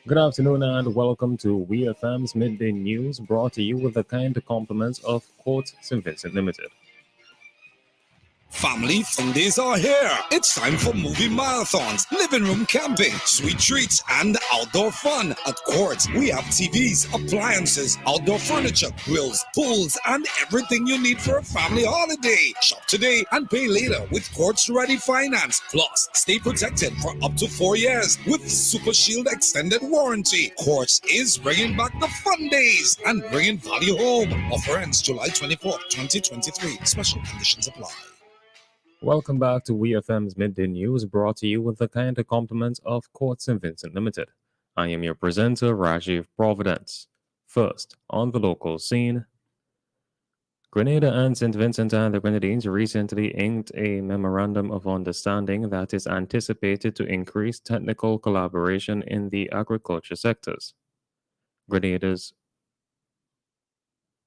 Good afternoon and welcome to WEFM's Midday News, brought to you with the kind compliments of Court St. Vincent Limited. Family fun days are here. It's time for movie marathons, living room camping, sweet treats, and outdoor fun. At Quartz, we have TVs, appliances, outdoor furniture, grills, pools, and everything you need for a family holiday. Shop today and pay later with Quartz Ready Finance. Plus, stay protected for up to 4 years with Super Shield extended warranty. Quartz is bringing back the fun days and bringing value home. Offer ends July 24th, 2023. Special conditions apply. Welcome back to WEFM's Midday News, brought to you with the kind compliments of Court St. Vincent Limited. I am your presenter, Rajiv Providence. First, on the local scene, Grenada and St. Vincent and the Grenadines recently inked a memorandum of understanding that is anticipated to increase technical collaboration in the agriculture sectors. Grenada's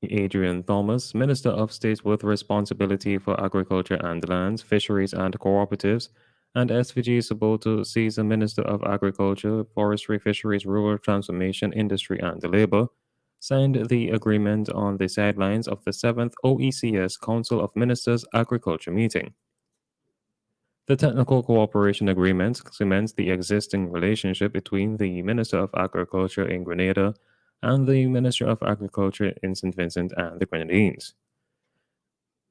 Adrian Thomas, Minister of State with responsibility for agriculture and lands, fisheries and cooperatives, and SVG Saboto Caesar, Minister of Agriculture, Forestry, Fisheries, Rural Transformation, Industry and Labour, signed the agreement on the sidelines of the 7th OECS Council of Ministers Agriculture meeting. The technical cooperation agreement cements the existing relationship between the Minister of Agriculture in Grenada and the Ministry of Agriculture in St. Vincent and the Grenadines.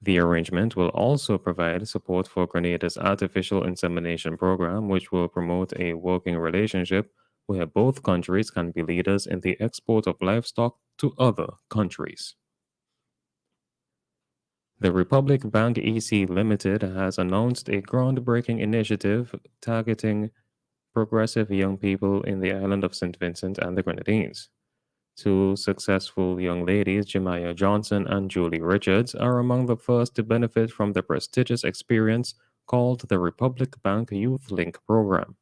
The arrangement will also provide support for Grenada's artificial insemination program, which will promote a working relationship where both countries can be leaders in the export of livestock to other countries. The Republic Bank EC Limited has announced a groundbreaking initiative targeting progressive young people in the island of St. Vincent and the Grenadines. Two successful young ladies, Jemiah Johnson and Julie Richards, are among the first to benefit from the prestigious experience called the Republic Bank Youth Link program.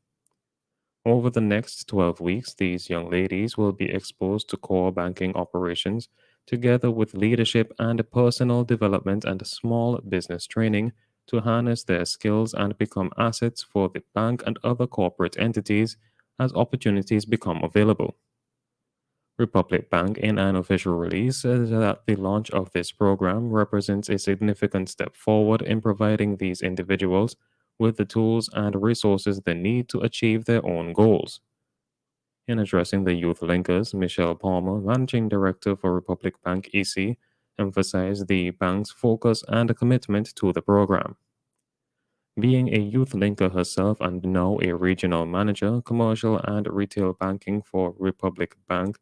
Over the next 12 weeks, these young ladies will be exposed to core banking operations, together with leadership and personal development and small business training to harness their skills and become assets for the bank and other corporate entities as opportunities become available. Republic Bank, in an official release, said that the launch of this program represents a significant step forward in providing these individuals with the tools and resources they need to achieve their own goals. In addressing the youth linkers, Michelle Palmer, Managing Director for Republic Bank EC, emphasized the bank's focus and commitment to the program. Being a youth linker herself and now a regional manager, commercial and retail banking for Republic Bank,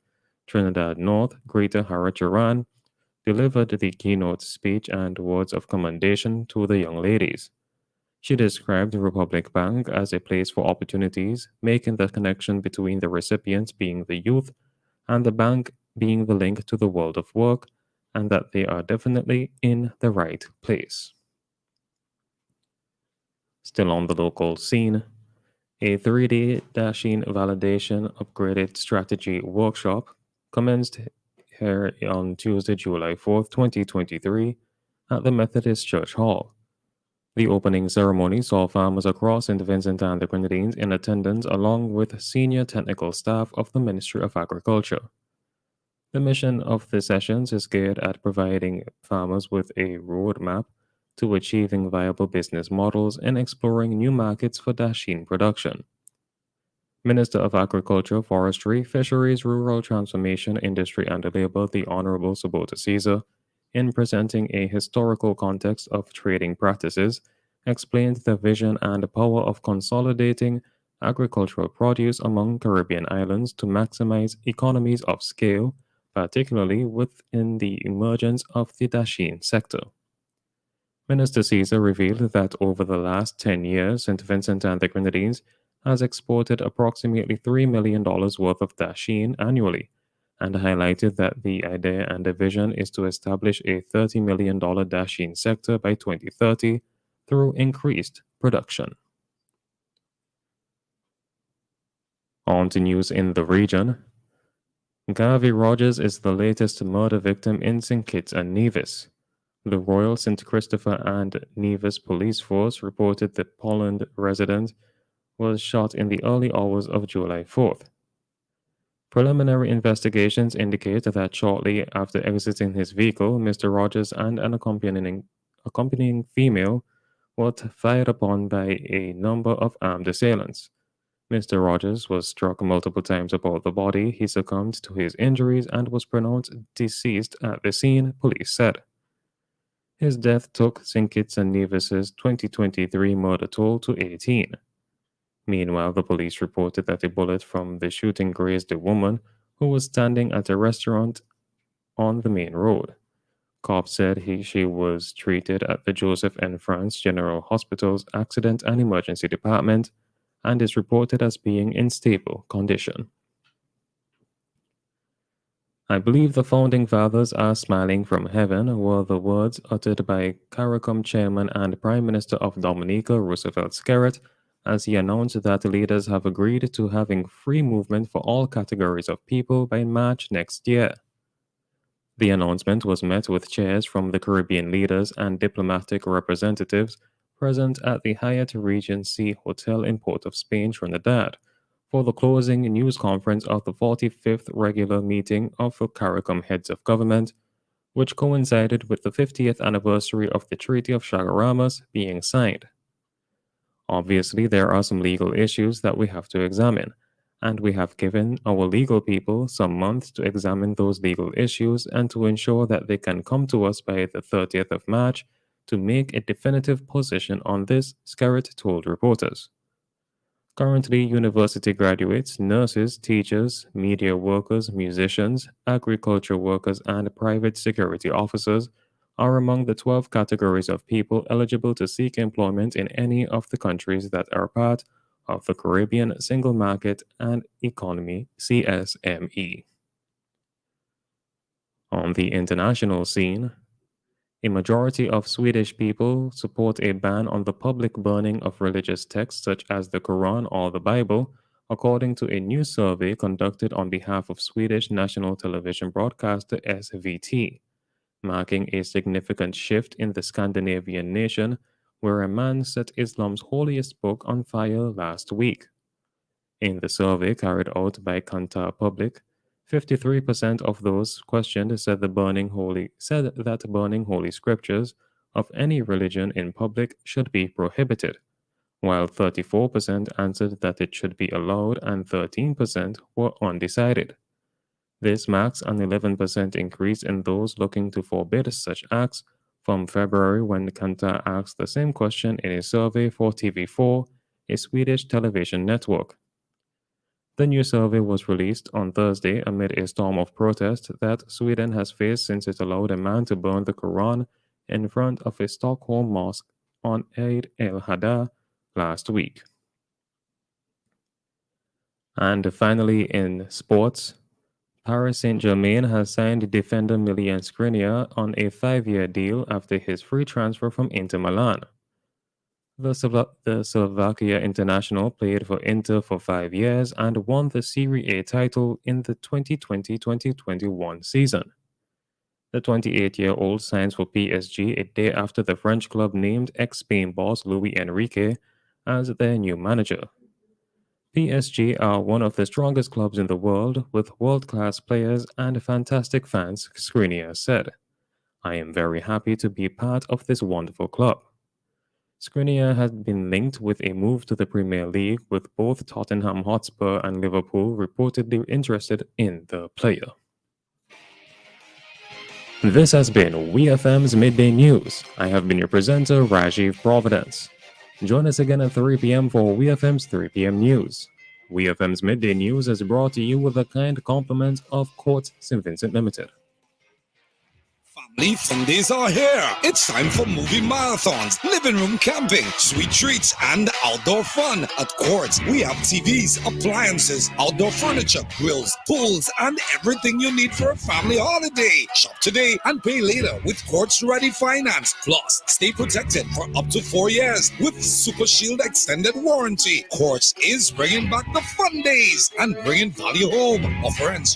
Trinidad North, Greater Haracharan, delivered the keynote speech and words of commendation to the young ladies. She described Republic Bank as a place for opportunities, making the connection between the recipients being the youth and the bank being the link to the world of work, and that they are definitely in the right place. Still on the local scene, a 3D Dashing Validation Upgraded Strategy workshop commenced here on Tuesday, July 4th, 2023, at the Methodist Church Hall. The opening ceremony saw farmers across St. Vincent and the Grenadines in attendance, along with senior technical staff of the Ministry of Agriculture. The mission of the sessions is geared at providing farmers with a roadmap to achieving viable business models and exploring new markets for dasheen production. Minister of Agriculture, Forestry, Fisheries, Rural Transformation, Industry and Labour, the Honourable Saboto Caesar, in presenting a historical context of trading practices, explained the vision and power of consolidating agricultural produce among Caribbean islands to maximize economies of scale, particularly within the emergence of the dasheen sector. Minister Caesar revealed that over the last 10 years, St. Vincent and the Grenadines has exported approximately $3 million worth of dasheen annually, and highlighted that the idea and the vision is to establish a $30 million dasheen sector by 2030 through increased production. On to news in the region. Garvey Rogers is the latest murder victim in St. Kitts and Nevis. The Royal St. Christopher and Nevis Police Force reported the Poland resident was shot in the early hours of July 4th. Preliminary investigations indicate that shortly after exiting his vehicle, Mr. Rogers and an accompanying female were fired upon by a number of armed assailants. Mr. Rogers was struck multiple times about the body. He succumbed to his injuries and was pronounced deceased at the scene, police said. His death took Sinkits and Nevis's 2023 murder toll to 18. Meanwhile, the police reported that a bullet from the shooting grazed a woman who was standing at a restaurant on the main road. Cops said she was treated at the Joseph N. France General Hospital's Accident and Emergency Department and is reported as being in stable condition. I believe the founding fathers are smiling from heaven were the words uttered by CARICOM chairman and Prime Minister of Dominica, Roosevelt Skerritt, as he announced that leaders have agreed to having free movement for all categories of people by March next year. The announcement was met with cheers from the Caribbean leaders and diplomatic representatives present at the Hyatt Regency Hotel in Port of Spain, Trinidad, for the closing news conference of the 45th regular meeting of the CARICOM heads of government, which coincided with the 50th anniversary of the Treaty of Chaguaramas being signed. Obviously, there are some legal issues that we have to examine, and we have given our legal people some months to examine those legal issues and to ensure that they can come to us by the 30th of March to make a definitive position on this, Skerritt told reporters. Currently, university graduates, nurses, teachers, media workers, musicians, agriculture workers, and private security officers are among the 12 categories of people eligible to seek employment in any of the countries that are part of the Caribbean Single Market and Economy CSME. On the international scene, a majority of Swedish people support a ban on the public burning of religious texts such as the Quran or the Bible, according to a new survey conducted on behalf of Swedish national television broadcaster SVT, marking a significant shift in the Scandinavian nation where a man set Islam's holiest book on fire last week. In the survey carried out by Kantar Public, 53% of those questioned said that burning holy scriptures of any religion in public should be prohibited, while 34% answered that it should be allowed and 13% were undecided. This marks an 11% increase in those looking to forbid such acts from February when Kantar asked the same question in a survey for TV4, a Swedish television network. The new survey was released on Thursday amid a storm of protest that Sweden has faced since it allowed a man to burn the Quran in front of a Stockholm mosque on Eid al-Adha last week. And finally, in sports, Paris Saint-Germain has signed defender Milan Skriniar on a 5-year deal after his free transfer from Inter Milan. The Slovakia international played for Inter for 5 years and won the Serie A title in the 2020-2021 season. The 28-year-old signs for PSG a day after the French club named ex-Spain boss Luis Enrique as their new manager. PSG are one of the strongest clubs in the world with world-class players and fantastic fans, Skriniar said. I am very happy to be part of this wonderful club. Skriniar had been linked with a move to the Premier League, with both Tottenham Hotspur and Liverpool reportedly interested in the player. This has been WEFM's Midday News. I have been your presenter, Rajiv Providence. Join us again at 3 p.m. for WEFM's 3 p.m. News. WEFM's Midday News is brought to you with the kind compliment of Court St. Vincent Limited. Family fun days are here. It's time for movie marathons, living room camping, sweet treats, and outdoor fun. At Quartz, we have TVs, appliances, outdoor furniture, grills, pools, and everything you need for a family holiday. Shop today and pay later with Quartz Ready Finance. Plus, stay protected for up to 4 years with Super Shield Extended Warranty. Quartz is bringing back the fun days and bringing value home. Offer ends